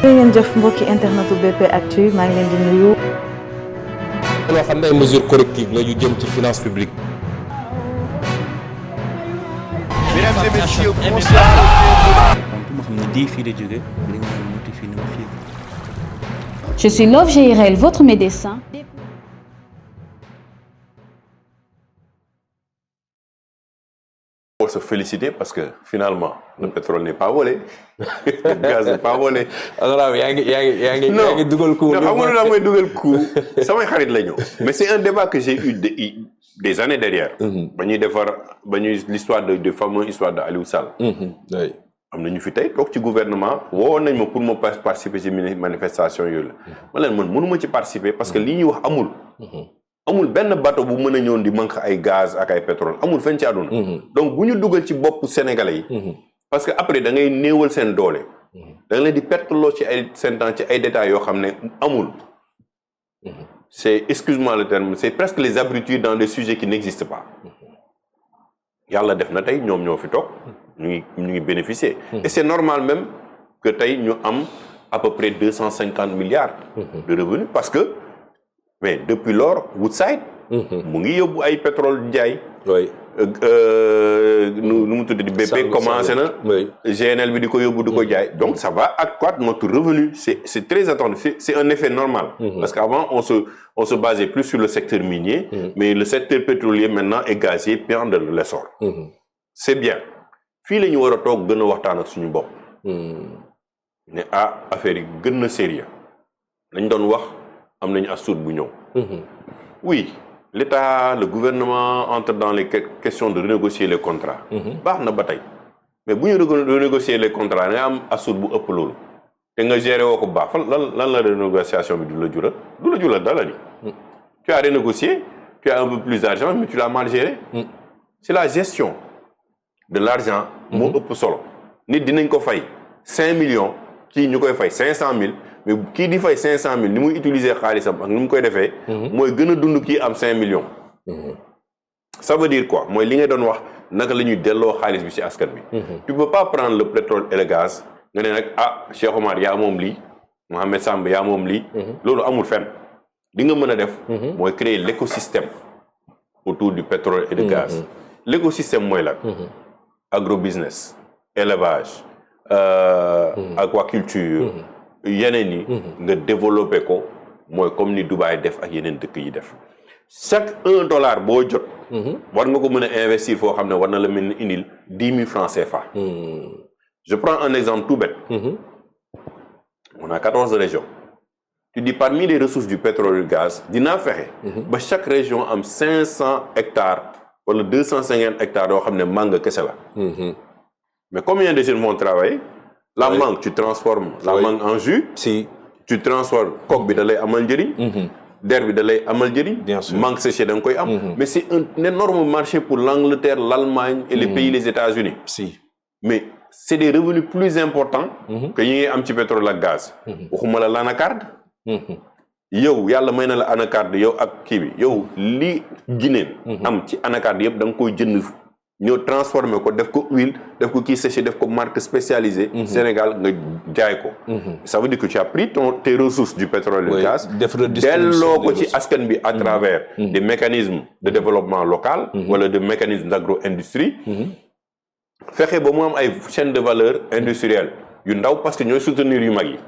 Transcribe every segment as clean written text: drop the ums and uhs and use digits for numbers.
ngeen jëf mbokki internetu BP Actu maa ngi leen di nuyu. loo xam ne ay mesures correctives la yu jëm ci finance publique. Mesdames et messieurs, bonsoir. ma xam ne di fii la jóge li nga muti fii na fii. Je suis Love GRL, votre médecin. Pour se féliciter parce que finalement le pétrole n'est pas volé, le gaz n'est pas volé. alors yaa ngi dugal coup. non xam nga lu mooy dugal coup samay xarit la ñu. mais c'est un débat que j'ai eu des années derrière. ba ñuy defar ba ñuy l'histoire de fameuse histoire de Aliou Sall. oui. am na ñu fi tey toog ci gouvernement woo nañ ma pour ma participer ci manifestation yooyu la. ma leen man mënuma ci participer parce que li ñuy wax amul. amul benn bateau bu mën a ñëw di manque ay gaz ak ay pétrole amul fenn ci àdduna. donc bu ñu dugal ci bopp sénégalais yi. parce que après da ngay néewal seen doole. da nga leen di perte loo ci ay seen temps ci ay détails yoo xam ne amul. c'est excuse-moi le terme c'est presque les abrutis dans des sujets qui n'existent pas. yàlla def na tey ñoom ñoo fi toog ñu ngi bénéficier. et c'est normal même que tey ñu am à peu près 250 milliards. de revenus parce que. mais depuis lors Woodside. mu ngi yóbbu ay pétrole jaay. oui. nu mu tudd di BP commencé na. oui. GNL bi di ko yóbbu di ko jaay. donc ça va accroître notre revenu c'est très attendu c'est un effet normal. parce qu'avant on se basait plus sur le secteur minier. mais le secteur pétrolier maintenant et gazier prend de l'essor. c'est bien fii la ñu war a toog gën a waxtaan ak suñu bopp. ne affaire yi gën na sérieux lañ doon wax. am nañu as tuut bu ñëw. oui l'État le gouvernement entre dans les questions de renégocier les contrats. baax na ba tey mais bu ñu renégocier les contrats nga am as tuut bu ëpp loolu te nga gérer woo ko baax fan lan la renégociation bi du la jural dala ni. tu as renégocié tu as un peu plus d'argent mais tu l'as mal géré. c'est la gestion de l'argent. moo ëpp solo nit dinañ ko fay 5 millions kii ñu koy fay 500 000. mais kii di fay 500 000 ni muy utiliser xaalisam ak ni mu koy defee. mooy gën a dund kii am 5 millions. ça veut dire quoi mooy li nga doon wax naka la ñuy delloo xaalis bi ci askan bi. tu peux pas prendre le pétrole et le gaz nga ne nag Cheikh Omar yaa moom lii Mohamed Samb yaa moom lii. loolu amul fenn li nga mën a def. mooy créer l'écosystème autour du pétrole et du gaz. l'écosystème mooy lan. agrobusiness élevage aquaculture. yeneen yi nga développé ko mooy comme ni Dubaï def ak yeneen dëkk yi def chaque $1 boo jot war nga ko mën a investir foo xam ne war na la mel ni indil 10 000 francs CFA. je prends un exemple tout bête. on a 14 régions tu dis parmi les ressources du pétrole et du gaz dinaa fexe ba chaque région am 500 hectares wala 250 hectares yoo xam ne mangue kese la. mais combien de jeunes vont travailler. la mangue tu transformes la mangue en jus. si tu transformes coque bi da lay amal njëriñ. der bi da lay amal njëriñ. bien sûr mangue séchée da nga koy am. mais c'est un énorme marché pour l'Angleterre l'Allemagne et les pays les États-Unis. si mais c'est des revenus plus importants. que yi ngay am ci pétrole ak gaz. waxuma la l'anacarde. yow yàlla may na la anacarde yow ak kii bi yow li Guinée. am ci anacarde yëpp da nga koy jënd. ñoo transformé ko def ko huile def ko kii séché def ko marque spécialisée. Sénégal nga jaay ko. ça veut dire que tu as pris tes ressources du pétrole et du gaz. delloo ko ci askan bi à travers. des mécanismes de développement local. wala de mécanismes d'agro-industrie. fexe ba mu am ay chaîne de valeur industrielle yu ndaw parce que ñooy soutenir yu mag yi.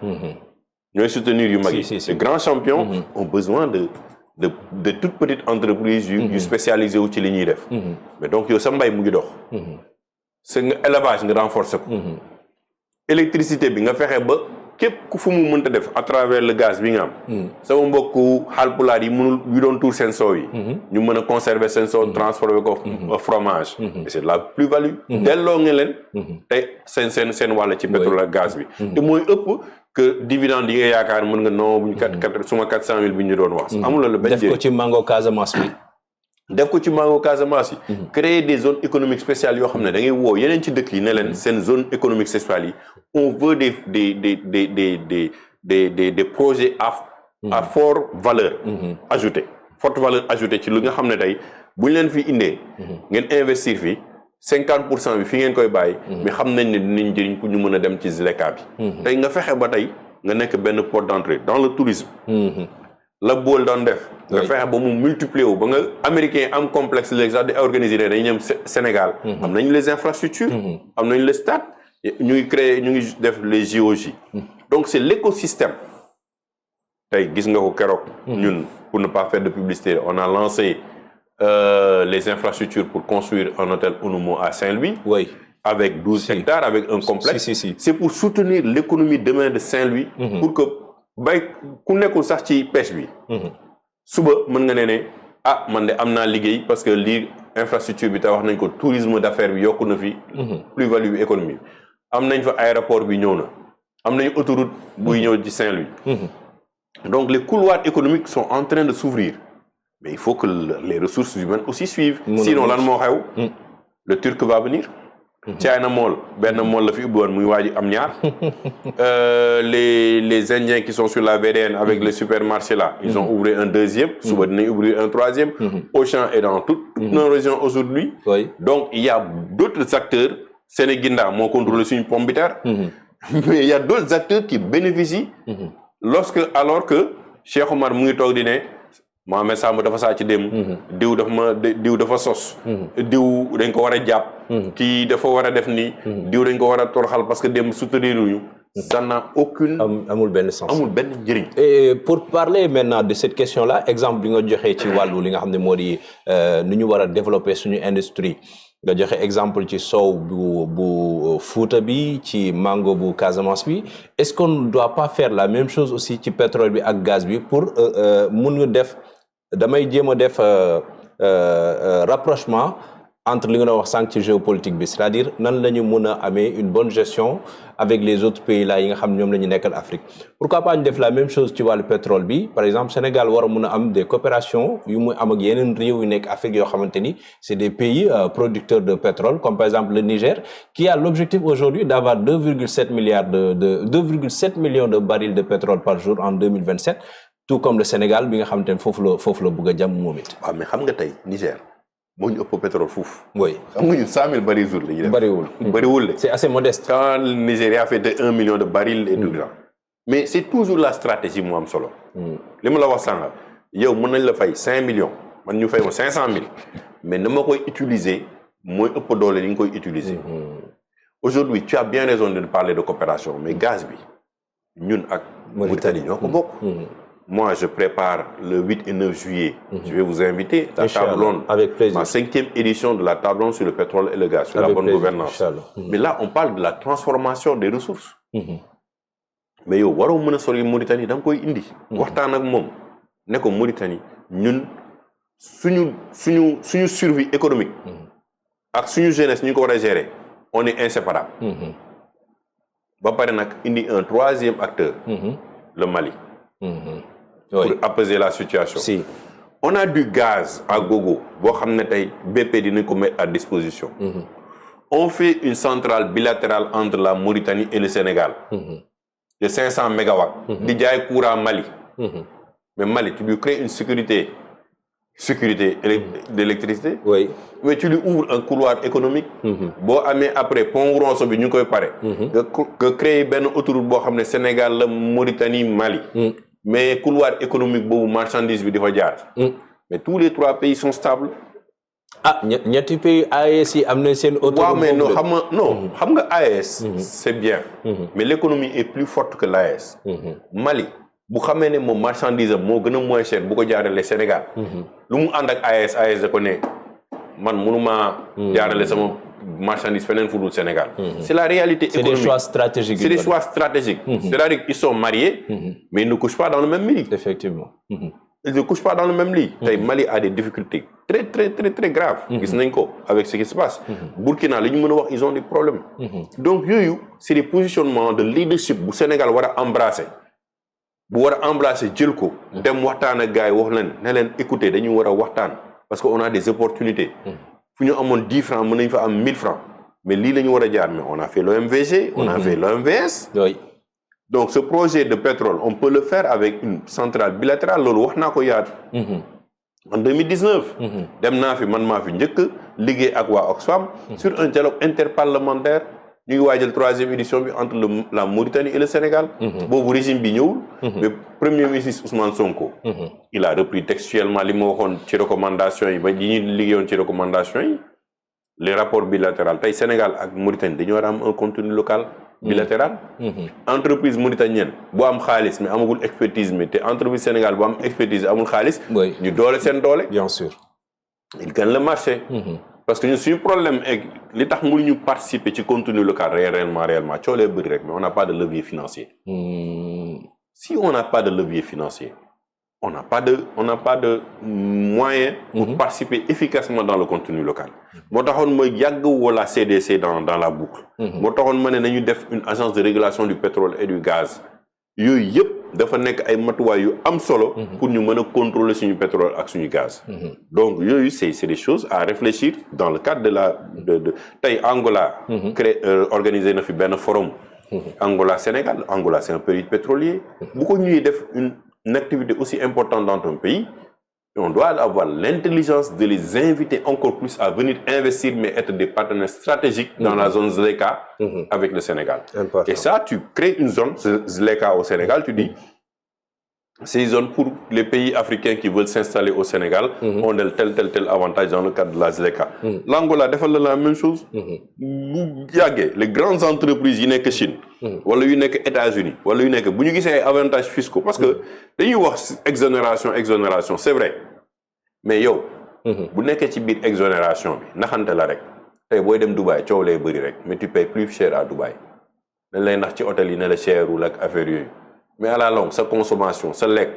ñooy soutenir yu mag yi. les grands champions ont besoin de toutes petites entreprises yu spécialisé wu ci li ñuy def. mais donc yow sa mbay mu ngi dox. c'est nga élevage nga renforcer ko. électricité bi nga fexe ba képp ku fu mu mënta def à travers le gaz bi nga am. sama mbokku Haalpulaar yi yu doon tuur seen soow yi. ñu mën a conserver seen soow transformer ko fromage. et c'est de la plus-value. delloo nga leen. tey seen wàll ci pétrole ak gaz bi. te mooy ëpp. que dividende yi nga yaakaar mën nga non buñu suma 400 000 bi ñu doon wax. amul la benn def ko ci mango Casamance bi. def ko ci mango Casamance yi. créer des zones économiques spéciales yoo xam ne da ngay woo yeneen ci dëkk yi ne leen seen zone économique spéciale yi on veut des projets à forte valeur ajoutée forte valeur ajoutée ci lu nga xam ne tey bu ñu leen fi indee. ngeen investir fi 50% bi fi ngeen koy bàyyi. mais xam nañ ne dinañ jëriñ ku ñu mën a dem ci ZLECA bi. tey nga fexe ba tey nga nekk benn porte d'entrée dans le tourisme. la bool doon def. nga fexe ba mu multiplier wu ba nga américain am complexe léegi sax di organiser dañuy ñëw Sénégal. am nañu les infrastructures. am nañu les stades. ñu ngi def les JOJ. donc c'est l'écosystème. tey gis nga ko keroog. ñun pour ne pas faire de publicité on a lancé les infrastructures pour construire un hôtel Onomo à Saint-Louis. oui. avec 12 hectares avec un complexe. Si. c'est pour soutenir l'économie demain de Saint-Louis. pour que bay ku nekkul sax ci pêche bi. suba mën nga ne ah man de am naa liggéey parce que lii infrastructure bi te wax nañ ko tourisme d'affaires bi yokku na fi. plus-value bi économie am nañ fa aéroport bi ñëw na am nañ autoroute buy ñëw ci Saint-Louis. donc les couloirs économiques sont en train de s'ouvrir mais il faut que les ressources humaines aussi suivent. sinon lan moo xew. le Turc va venir. China Mall benn mall la fi ubbi woon muy waa ji am ñaar. les Indiens qui sont sur la VDN avec les supermarchés là. ils ont ouvert un deuxième. suba dinañ ouvrir un troisième. Auchan est dans toutes nos régions aujourd'hui. donc il y a d'autres acteurs. Sénéginda moo contrôle suñu pomme de terre. mais il y a d'autres acteurs qui bénéficient. alors que Cheikh Omar mu ngi toog di ne. Mohamed Samb dafa saa ci dem. diw dafa sos. diw dañ ko war a jàpp. kii dafa war a def nii. diw dañ ko war a torxal parce que dem soutenir ñu. ça n'a aucune. amul benn sens amul benn njëriñ. et pour parler maintenant de cette question là exemple bi nga joxee ci wàllu li nga xam ne moo di nu ñu war a développer suñu industrie. nga joxe exemple ci soow bu Fouta bi ci mango bu Casamance bi est-ce qu'on ne doit pas faire la même chose aussi ci pétrole bi ak gaz bi pour mun nga def damay jéem a def rapprochement entre li nga doon wax sànq ci géopolitique bi c'est-à-dire nan la ñu mun a amee une bonne gestion avec les autres pays là yi nga xam ñoom la ñu nekkal Afrique pourquoi pas ñu def la même chose ci wàllu pétrole bi par exemple Sénégal war a mun a am des coopérations yu muy am ak yeneen réew yu nekk Afrique yoo xamante ni c'est des pays producteurs de pétrole comme par exemple le Niger qui a l'objectif aujourd'hui d'avoir 2,7 millions de barils de pétrole par jour en 2027 tout comme le Sénégal bi nga xamante ne foofu la bëgg a jàmm moom it. waaw mais xam nga tey Niger. moo ñu ëpp pétrole fuuf. oui xam nga ñun 100 000 barils jour la ñuy def. bariwul de. c'est assez modeste. quand le Nigeria fait de 1 million de barils et tout ça. mais c'est toujours la stratégie mu am solo. li ma la wax sànq yow mën nañ la fay 5 millions man ñu fay ma 500 000 mais na ma koy utiliser mooy ëpp doole li nga koy utiliser. aujourd'hui tu as bien raison de parler de coopération mais gaz bi ñun ak Mauritanie ñoo ko bokk. Moi, je prépare le 8 et 9 juillet. Je vais vous inviter à la table ronde. Avec plaisir. Ma 5e édition de la table ronde sur le pétrole et le gaz, sur avec la bonne plaisir, gouvernance. Mais là, on parle de la transformation des ressources. Mais yow waroo mën a sori Mauritanie da nga koy indi. waxtaan ak moom ne ko Mauritanie ñun suñu survie économique. ak suñu jeunesse ñu ko war a gérer on est inséparable. ba pare nag indi un troisième acteur. le Mali. pour apaiser la situation. Si. On a du gaz à gogo boo xam ne tey BP dinañ ko mettre à disposition. On fait une centrale bilatérale entre la Mauritanie et le Sénégal. De 500 mégawatts. di jaay courant Mali. mais Mali tu lui crées une sécurité d'électricité. Oui. mais tu lui ouvres un couloir économique. boo amee après pont Rosso bi ñu koy pare. nga créer benn autoroute boo xam ne Sénégal la Mauritanie Mali. mais couloir économique boobu marchandise bi di fa jaar. mais tous les 3 pays sont stables. ñetti pays AES yi am na seen autoroute. waaw mais xam nga AES. c'est bien. mais l'économie est plus forte que l'AES. Mali bu xamee ne moom marchandise am moo gën a moins cher bu ko jaarale Sénégal. lu mu ànd ak AES da ko ne man mënuma jaarale sama marchandise feneen fu dul Sénégal. C'est la réalité économique. C'est des choix stratégiques. C'est des choix stratégiques. C'est-à-dire qu'ils sont mariés, mais ils ne couchent pas dans le même lit. Effectivement. Ils ne couchent pas dans le même lit. Mali a des difficultés très très très très graves. Gis nañ ko avec ce qui se passe. Burkina li ñu mën a wax ils ont des problèmes. Donc yooyu c'est des positionnements de leadership bu Sénégal war a embrasser. bu war a embrasser jël ko. dem waxtaan ak gars yi wax leen ne leen écoutez dañu war a waxtaan parce que on a des opportunités. fu ñu amoon 10 francs mën nañu fa am 1000 francs mais lii la ñu war a jaar mais on a fait l'OMVG on a fait l'OMVS. Oui. Donc ce projet de pétrole on peut le faire avec une centrale bilatérale loolu wax naa ko yaat. En 2019. dem naa fi man maa fi njëkk liggéey ak waa Oxfam. sur un dialogue interparlementaire ñu ngi waajal 3e édition bi entre la Mauritanie et le Sénégal. boobu régime bi ñëwul. mais premier ministre Ousmane Sonko. il a repris textuellement li ma waxoon ci recommandation yi ba yi ñu liggéeyoon ci recommandation yi. les rapports bilatéraux tey Sénégal ak Mauritanie dañoo war a am un contenu local bilatéral. entreprise mauritanienne bu am xaalis mais amagul expertise mais te entreprise Sénégal bu am expertise amul xaalis. ñu doole seen doole. bien sûr. il gagne le marché. parce que ñun suñu problème est li tax mënuñu participer ci contenu local réellement coolee bëri rek mais on n'a pas de levier financier. si on n'a pas de levier financier on n'a pas de moyens pour participer efficacement dans le contenu local. moo taxoon ma yàgg wala CDC dans la boucle. moo taxoon ma ne nañu def une agence de régulation du pétrole et du gaz. yooyu yëpp dafa nekk ay matuwaay yu am solo. pour ñu mën a contrôler suñu pétrole ak suñu gaz. donc yooyu c'est des choses à réfléchir dans le cadre de tey Angola. organiser na fi benn forum. Angola Sénégal Angola c'est un pays pétrolier. bu ko ñuy def une activité aussi importante dans un pays. on doit avoir l'intelligence de les inviter encore plus à venir investir mais être des partenaires stratégiques dans la zone ZLECA avec le Sénégal. Important. Et ça, tu crées une zone ZLECA au Sénégal, tu dis ces zones pour les pays africains qui veulent s'installer au Sénégal ont tel avantage dans le cadre de la ZLECA. L'Angola défend la même chose. Les grandes entreprises yi nekk Chine wala yu nekk États-Unis wala yu nekk bu ñu gisee ay avantages fiscaux parce que dañuy wax exonération c'est vrai mais yow bu nekkee ci biir exonération bi naxante la rek tey booy dem Dubaï coow lay bëri rek mais tu payes plus cher à Dubaï dañ lay nax ci hôtel yi ne la cher wala ak affaire yooyu mais à la longue sa consommation sa lekk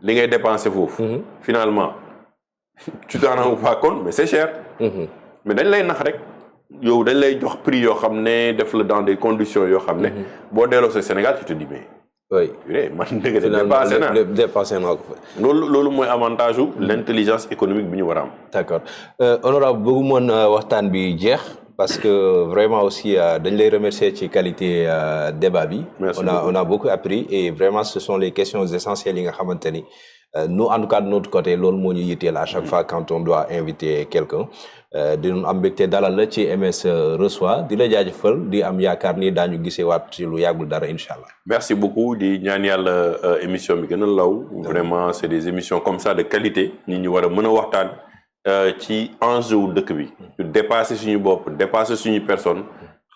li ngay dépenser foofu finalement tu t'en rends pas compte mais c'est cher mais dañ lay nax rek yow dañ lay jox prix yoo xam ne def la dans des conditions yoo xam ne boo delloo sa Sénégal tu te dis mais man dëgg de dépassé naa ko fa loolu mooy avantage u l'intelligence économique bi ñu war a am. D'accord honorable bëggu moon waxtaan bi jeex parce que vraiment aussi dañ lay remercier ci qualité débat bi. on a beaucoup appris et vraiment ce sont les questions essentielles yi nga xamante ni nous en tout cas de notre côté loolu moo ñu yitteel à chaque fois quand on doit inviter quelqu'un dinañ am mbégte dalal la ci MS Reçoit di la jaajëfal di am yaakaar ni daañu gisee waat ci lu yàggul dara incha allah. merci beaucoup di ñaan yàlla émission bi gën a law. vraiment c'est des émissions comme ça de qualité ñi ñu war a mën a waxtaan ci enjeu wu dëkk bi. ñu dépasser suñu bopp dépasser suñu personne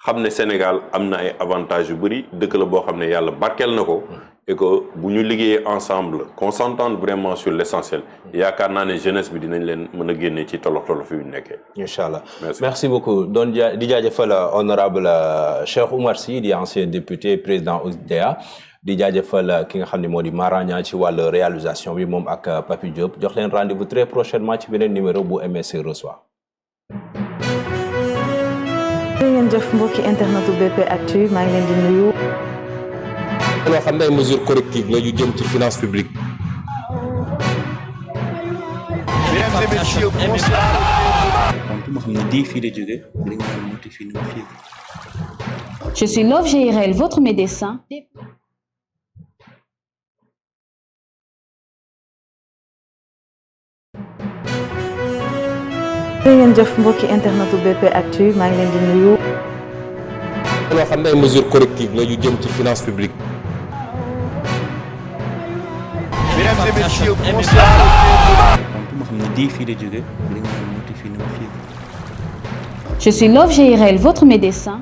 xam ne Sénégal am na ay avantages yu bëri dëkk la boo xam ne yàlla barkeel na ko. et que bu ñu liggéeyee ensemble qu'on s'entende vraiment sur l'essentiel yaakaar naa ne jeunesse bi dinañ leen mën a génne ci tolof fi ñu nekkee. incha allah merci beaucoup doon di jaajëfal honorable Cheikh Oumar Sy di ancien député président OSDEA di jaajëfal ki nga xam ne moo di Maragna ci wàllu réalisation bi moom ak Papi Diop jox leen rendez-vous très prochainement ci beneen numéro bu MS Reçoit. ngeen jëf mbokki internetu BP Actu maa ngi leen di nuyu. loo xam ne ay mesures correctives la yu jëm ci finance publique. Mesdames et messieurs, bonsoir. Donc ma xam ne di fii la jóge li nga xam ne fii na fii. Je suis Love GRL, votre médecin. ngeen jëf mbokki internetu BP Actu maa ngi leen di nuyu. loo xam ne ay mesures correctives la yu jëm ci finance publique. Mesdames et messieurs, bonsoir. Donc ma xam ne di fii la jóge li nga xam ne fii na fii. Je suis Love GRL, votre médecin.